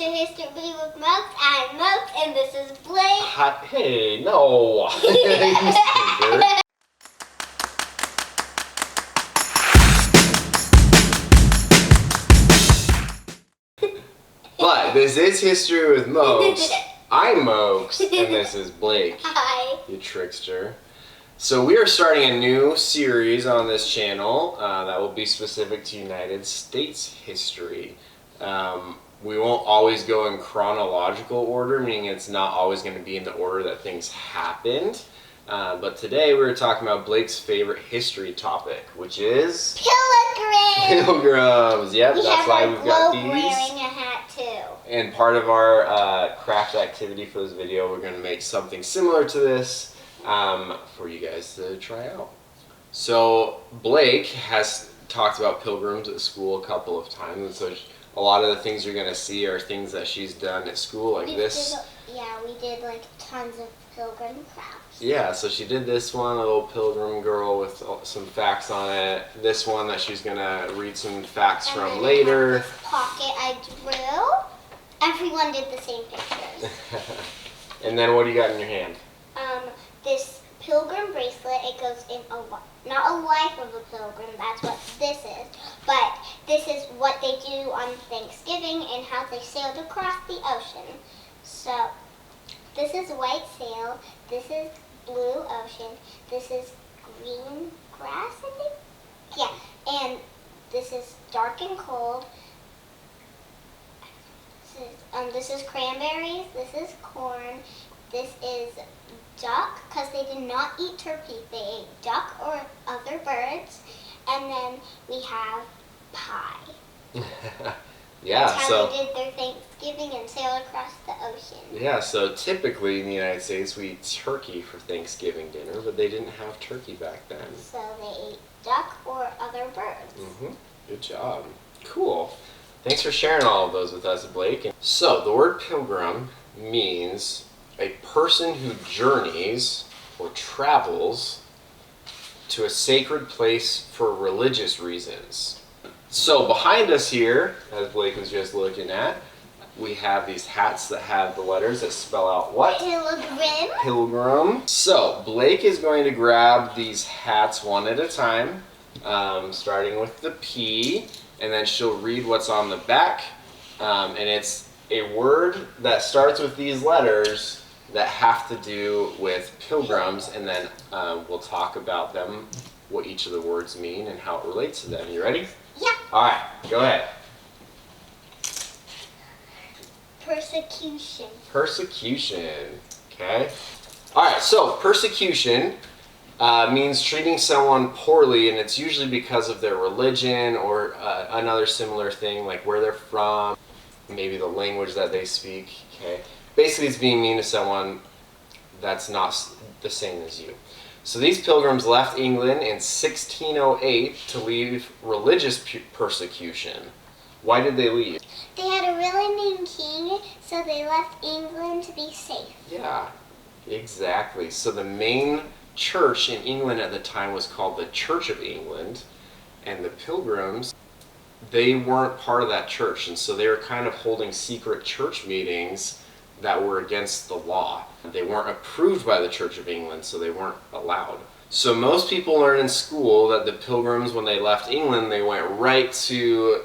to History with Moakes. I'm Moakes, and this is Blake. Hey, no. But this is History with Moakes. I'm Moakes, and this is Blake. Hi. You trickster. So we are starting a new series on this channel that will be specific to United States history. We won't always go in chronological order, meaning it's not always going to be in the order that things happened. But today we're talking about Blake's favorite history topic, which is Pilgrims. Pilgrims. Yep, that's why we've got these. Wearing a hat too. And part of our craft activity for this video, we're going to make something similar to this for you guys to try out. So Blake has talked about pilgrims at school a couple of times, and so a lot of the things you're going to see are things that she's done at school, like this. We did like tons of pilgrim crafts. Yeah, so she did this one, a little pilgrim girl with some facts on it. This one that she's going to read some facts from later. This pocket I drew. Everyone did the same pictures. And then what do you got in your hand? This pilgrim bracelet, it goes in not a life of a pilgrim, that's what this is, but this is what they do on Thanksgiving and how they sailed across the ocean. So this is white sail, this is blue ocean, this is green grass, I think? Yeah, and this is dark and cold. This is cranberries, this is corn, this is duck, because they did not eat turkey, they ate duck or other birds, and then we have pie. Yeah, that's how they did their Thanksgiving and sailed across the ocean. Yeah, so typically in the United States we eat turkey for Thanksgiving dinner, but they didn't have turkey back then. So they ate duck or other birds. Good job. Cool. Thanks for sharing all of those with us, Blake. So the word pilgrim means a person who journeys or travels to a sacred place for religious reasons. So behind us here, as Blake was just looking at, we have these hats that have the letters that spell out what? Pilgrim. Pilgrim. So Blake is going to grab these hats one at a time, starting with the P, and then she'll read what's on the back, and it's a word that starts with these letters that have to do with pilgrims, and then we'll talk about them, what each of the words mean, and how it relates to them. You ready? Yeah. All right, go ahead. Persecution. Persecution. Okay. All right, so persecution means treating someone poorly, and it's usually because of their religion or another similar thing, like where they're from, maybe the language that they speak. Okay. Basically, it's being mean to someone that's not the same as you. So these pilgrims left England in 1608 to leave religious persecution. Why did they leave? They had a really mean king, so they left England to be safe. Yeah, exactly. So the main church in England at the time was called the Church of England, and the pilgrims, they weren't part of that church, and so they were kind of holding secret church meetings that were against the law. They weren't approved by the Church of England, so they weren't allowed. So most people learn in school that the pilgrims, when they left England, they went right to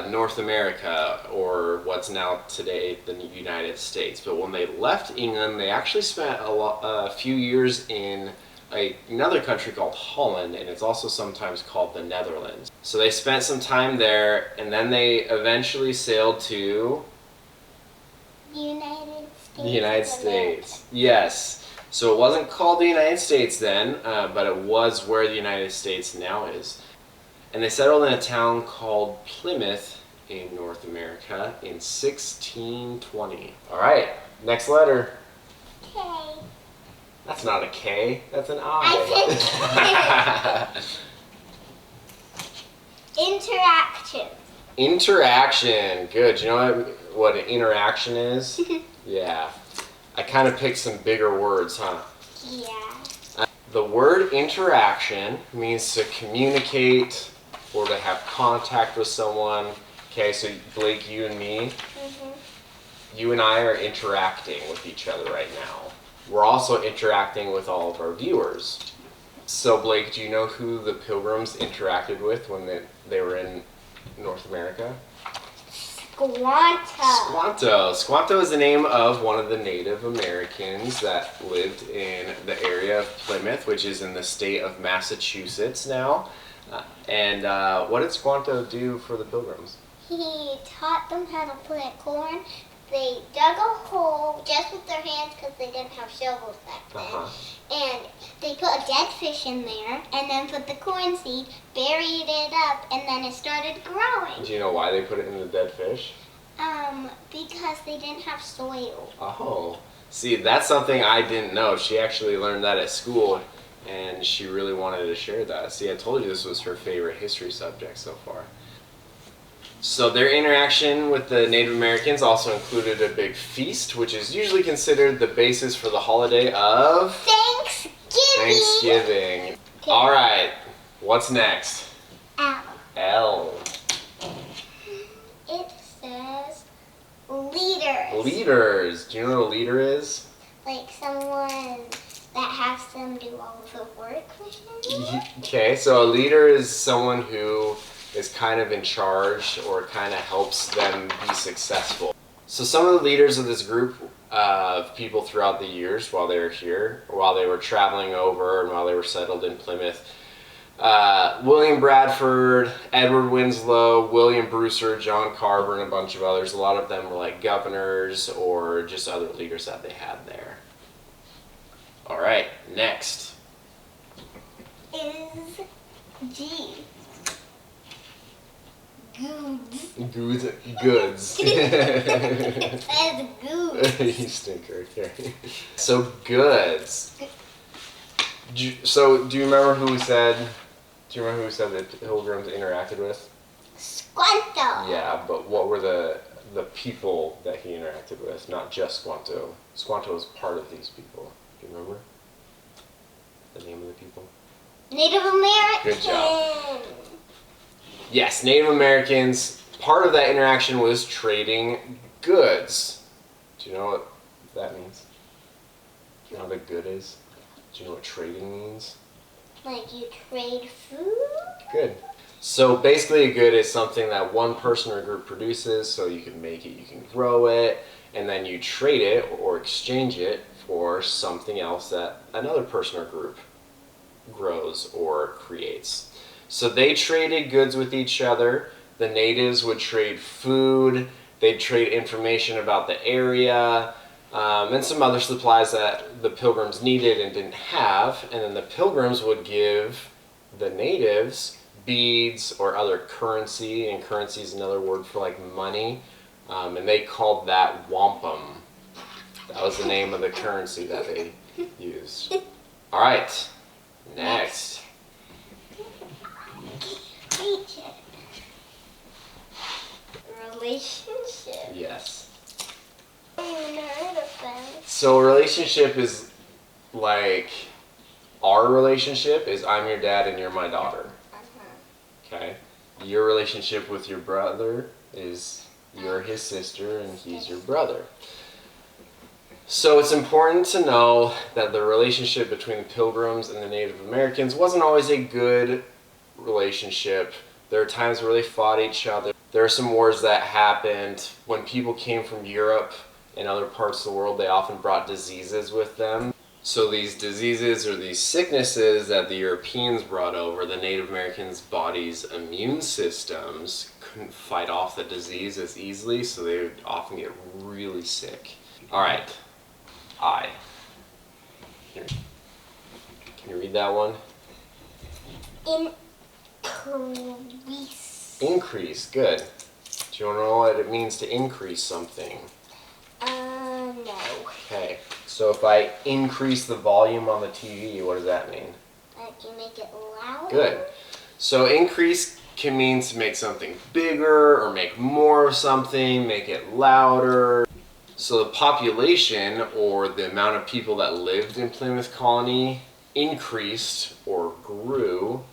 North America, or what's now today the United States. But when they left England, they actually spent a few years in another country called Holland, and it's also sometimes called the Netherlands. So they spent some time there, and then they eventually sailed to The United States. Yes. So it wasn't called the United States then, but it was where the United States now is. And they settled in a town called Plymouth in North America in 1620. All right, next letter. K. That's not a K, that's an I. I said Interaction. Interaction. Good. You know what an interaction is? Yeah. I kind of picked some bigger words, huh? Yeah. The word interaction means to communicate or to have contact with someone. Okay, so Blake, you and me, you and I are interacting with each other right now. We're also interacting with all of our viewers. So Blake, do you know who the Pilgrims interacted with when they were in North America? Squanto. Squanto is the name of one of the Native Americans that lived in the area of Plymouth, which is in the state of Massachusetts now. And what did Squanto do for the Pilgrims? He taught them how to plant corn. They dug a hole just with their hands because they didn't have shovels back then. And they put a dead fish in there and then put the corn seed, buried it up, and then it started growing. Do you know why they put it in the dead fish? Because they didn't have soil. Oh, see, that's something I didn't know. She actually learned that at school, and she really wanted to share that. See, I told you this was her favorite history subject so far. So their interaction with the Native Americans also included a big feast, which is usually considered the basis for the holiday of Thanksgiving. Okay. All right, what's next? L. L. It says leaders. Leaders. Do you know what a leader is? Like someone that has them do all of the work. Okay, so a leader is someone who is kind of in charge or kind of helps them be successful. So some of the leaders of this group of people throughout the years while they were here, while they were traveling over and while they were settled in Plymouth, William Bradford, Edward Winslow, William Brewster, John Carver, and a bunch of others. A lot of them were like governors or just other leaders that they had there. All right, next. Is G. Goods. Says goods. You stinker. Okay. So goods. So do you remember who we said? Do you remember who we said that Pilgrims interacted with? Squanto. Yeah, but what were the people that he interacted with? Not just Squanto. Squanto was part of these people. Do you remember the name of the people? Native American. Good job. Yes, Native Americans, part of that interaction was trading goods. Do you know what that means? Do you know what a good is? Do you know what trading means? Like you trade food? Good. So basically a good is something that one person or group produces, so you can make it, you can grow it, and then you trade it or exchange it for something else that another person or group grows or creates. So they traded goods with each other. The natives would trade food. They'd trade information about the area and some other supplies that the pilgrims needed and didn't have. And then the pilgrims would give the natives beads or other currency, and currency is another word for like money. And they called that wampum. That was the name of the currency that they used. All right, next. Relationship. Yes. I haven't even heard of them. So a relationship is like, our relationship is I'm your dad and you're my daughter. Okay? Your relationship with your brother is you're his sister and he's your brother. So it's important to know that the relationship between the Pilgrims and the Native Americans wasn't always a good relationship. There are times where they fought each other. There are some wars that happened. When people came from Europe and other parts of the world, they often brought diseases with them. So these diseases or these sicknesses that the Europeans brought over, the Native Americans' bodies' immune systems couldn't fight off the disease as easily, so they would often get really sick. All right, I. Can you read that one? Increase. Increase, good. Do you want to know what it means to increase something? No. Okay, so if I increase the volume on the TV, what does that mean? Like you make it louder? Good. So increase can mean to make something bigger or make more of something, make it louder. So the population or the amount of people that lived in Plymouth Colony increased or grew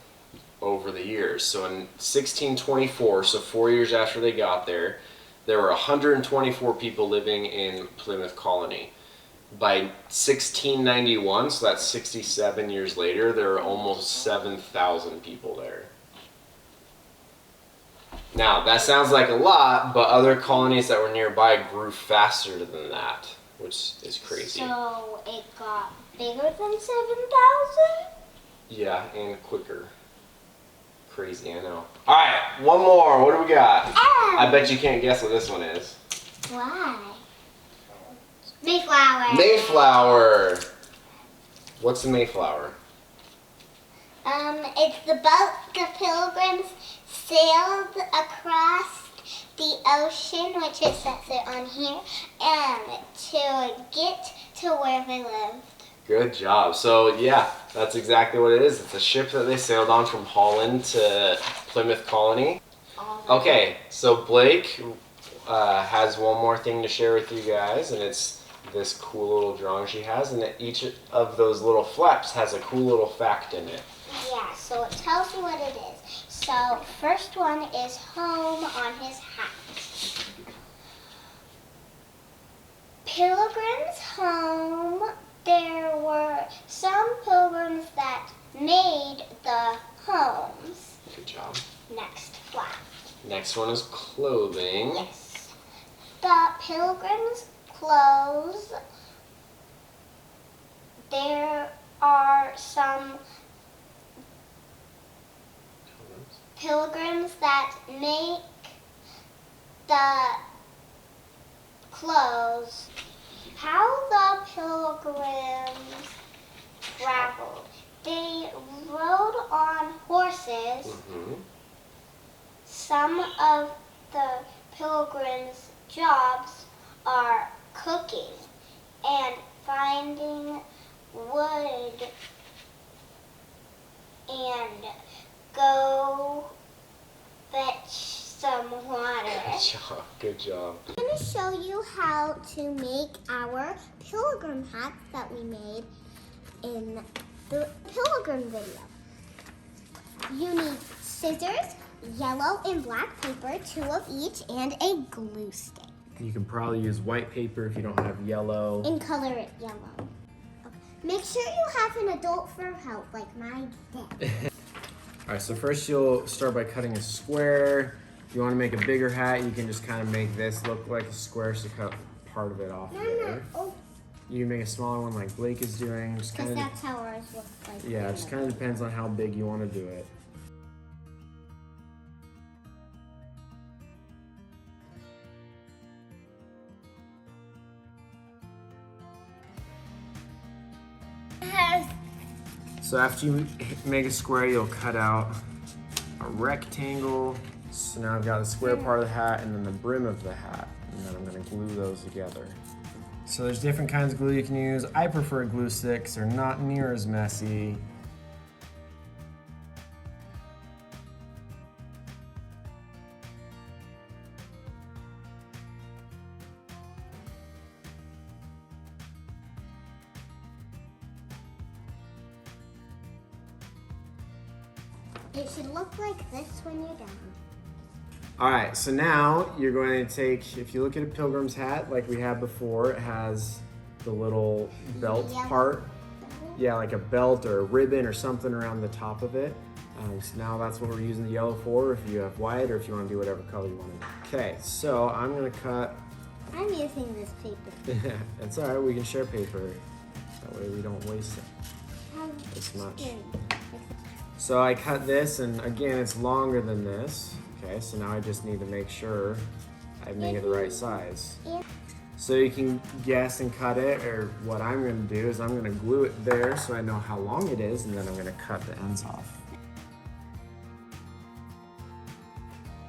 over the years. So in 1624, so 4 years after they got there, there were 124 people living in Plymouth Colony. By 1691, so that's 67 years later, there are almost 7,000 people there. Now, that sounds like a lot, but other colonies that were nearby grew faster than that, which is crazy. So it got bigger than 7,000? Yeah, and quicker. Crazy, I know. All right, one more. What do we got? I bet you can't guess what this one is. Why? Mayflower. Mayflower. What's the Mayflower? It's the boat the Pilgrims sailed across the ocean, which it says it on here, and to get to where they lived. Good job. So yeah, that's exactly what it is. It's a ship that they sailed on from Holland to Plymouth Colony. Okay, so Blake has one more thing to share with you guys, and it's this cool little drawing she has, and each of those little flaps has a cool little fact in it. Yeah, so it tells you what it is. So first one is home on his hat. Pilgrim's home. There were some pilgrims that made the homes. Good job. Next flap. Next one is clothing. Yes. The pilgrims' clothes. There are some pilgrims that make the clothes. How the pilgrims traveled. They rode on horses. Mm-hmm. Some of the pilgrims' jobs are cooking and finding wood and go fetch some water. Good job. Good job. I'm going to show you how to make our pilgrim hats that we made in the pilgrim video. You need scissors, yellow and black paper, 2 of each, and a glue stick. You can probably use white paper if you don't have yellow. And color it yellow. Okay. Make sure you have an adult for help, like my dad. All right, so first you'll start by cutting a square. If you want to make a bigger hat, you can just kind of make this look like a square, so cut part of it off there. Oh, You can make a smaller one like Blake is doing. Just because kind of, that's how ours looks like. yeah, it just kind of depends on how big you want to do it. So after you make a square, you'll cut out a rectangle. So now I've got the square part of the hat and then the brim of the hat. And then I'm gonna glue those together. So there's different kinds of glue you can use. I prefer glue sticks, they're not near as messy. It should look like this when you're done. All right, so now you're going to take, if you look at a pilgrim's hat like we had before, it has the little belt Yellow. part. Yeah, like a belt or a ribbon or something around the top of it. So now that's what we're using the yellow for, if you have white or if you want to do whatever color you want to do. Okay, so I'm gonna cut. I'm using this paper. It's all right, we can share paper. That way we don't waste it as much. So I cut this, and again, it's longer than this. Okay, so now I just need to make sure I make it the right size. So you can guess and cut it, or what I'm gonna do is I'm gonna glue it there so I know how long it is, and then I'm gonna cut the ends off.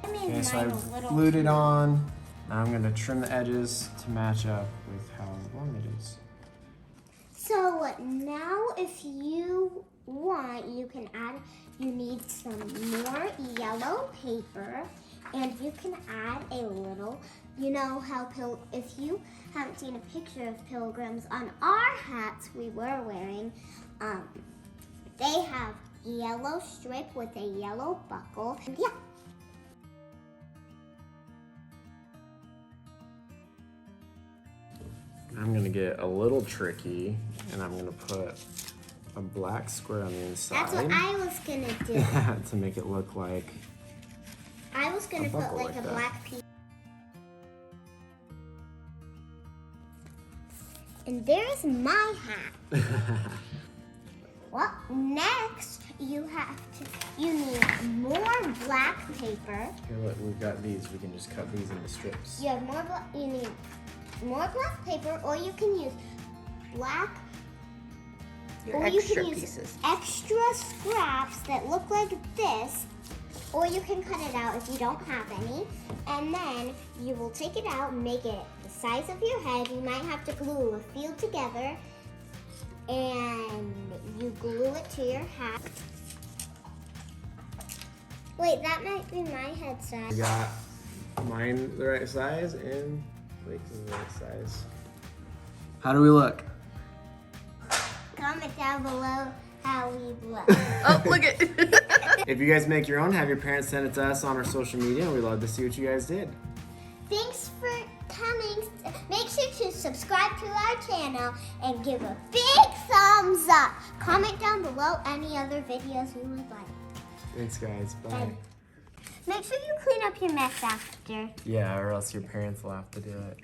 Okay, so I've glued it on. Now I'm gonna trim the edges to match up with how long it is. So now if you want, you can add, you need some more yellow paper, and you can add a little, you know how if you haven't seen a picture of pilgrims, on our hats we were wearing, they have yellow strip with a yellow buckle. Yeah. I'm gonna get a little tricky, and I'm gonna put a black square on the inside. That's what I was gonna do. to make it look like. I was gonna put buckle like like a that. black piece. And there's my hat. Well, next you need more black paper. Here, look, we've got these. We can just cut these into strips. You need more black paper, or you can use black. Your or you extra can use pieces. extra scraps that look like this, or you can cut it out if you don't have any. And then you will take it out and make it the size of your head. You might have to glue a few together, and you glue it to your hat. Wait, that might be my head size. We got mine the right size and Blake's the right size. How do we look? Comment down below how we look. Oh, look at If you guys make your own, have your parents send it to us on our social media, and we'd love to see what you guys did. Thanks for coming. Make sure to subscribe to our channel and give a big thumbs up. Comment down below any other videos you would like. Thanks, guys. Bye. And make sure you clean up your mess after. Yeah, or else your parents will have to do it.